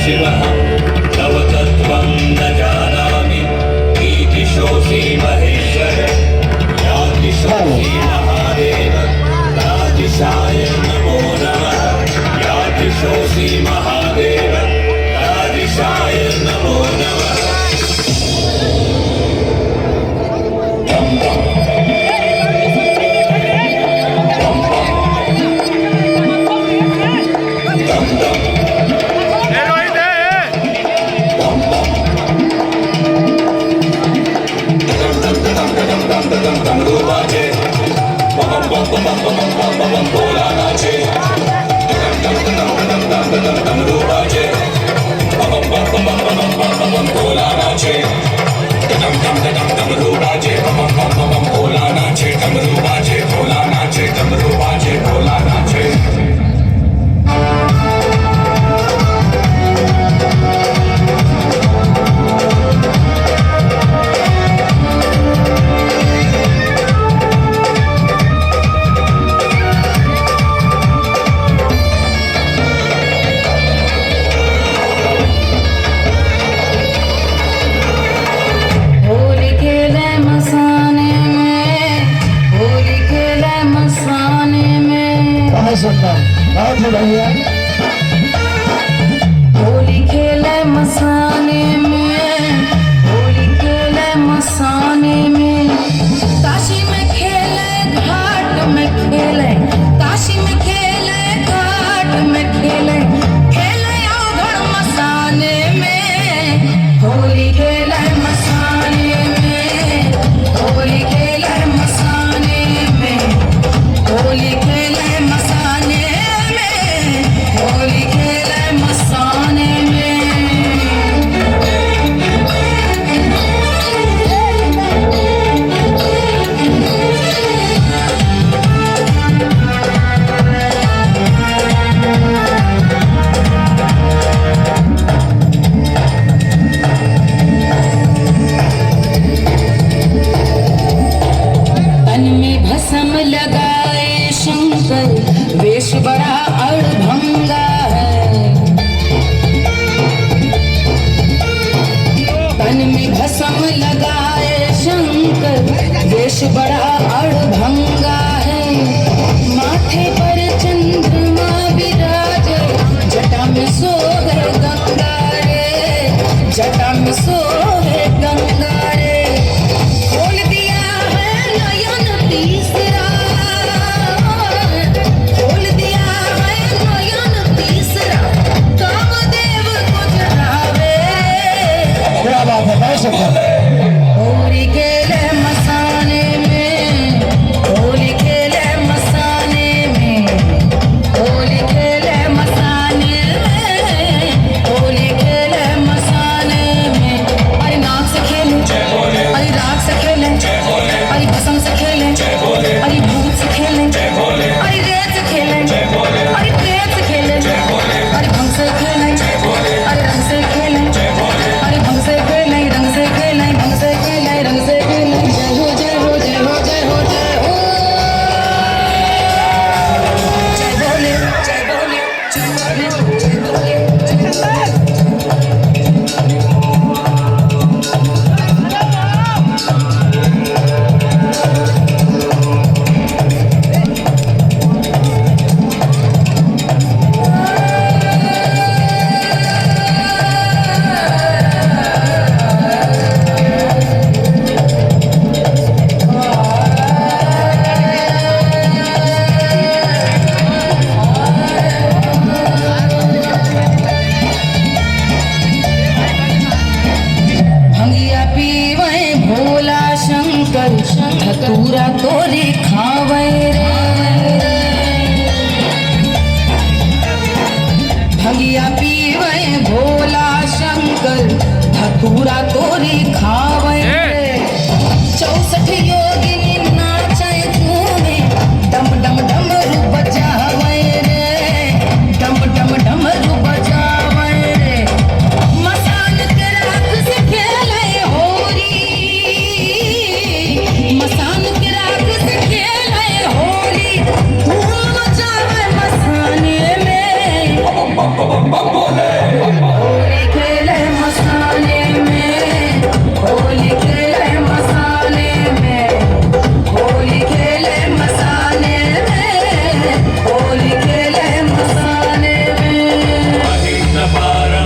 शिवः तव तत्त्वं न जानामि ईतिशोऽसि महेश्वर यातिशोऽसि महादेव तादिशाय नमो नमः यातिशोऽसि महादेव तादिशाय नमो नमः होली खेले मसाने में, होली खेले मसाने में, काशी में खेले घाट में खेले, काशी में खेले घाट में खेले, खेले अवघड़ मसाने में, होली खेले मसाने में, होली खेले मसाने में, होली खेले मसाने में, होली खेले मसाने में। तन में भस्म लगाए शंकर वेश बड़ा अड़भंगा है, तन में भस्म लगाए शंकर वेश बड़ा अड़भंगा है, माथे पर चंद्रमा विराजे जटा में सोहे गंगा रे, जटा में सोहे गंगा रे, खोल दिया है नयन तीसरा, खोल दिया है नयन तीसरा, कामदेव को जगावे। क्या बात है, बहुत सुंदर। होली खेले मसाने में, होली खेले मसाने में, होली खेले मसाने में, होली खेले मसाने में। अरे नाक से खेले, अरे राग से खेले, अरे भस्म से खेले, अरे भूत से खेले, अरे रेत से खेले, अरे प्रेत से खेले, अरे भंग से खेले, अरे रंग से खेले, अरे भंग से खेले, रंग से खेले, भंग से खेले, रंग से खेले। जय हो जय हो जय हो जय हो जय हो, जय बोले जय बोले जय बोले जय बोले जय बोले। भंगिया पीवे भोला शंकर, धतूरा तोरे खावे रे, भंगिया पीवे भोला शंकर, धतूरा तोरे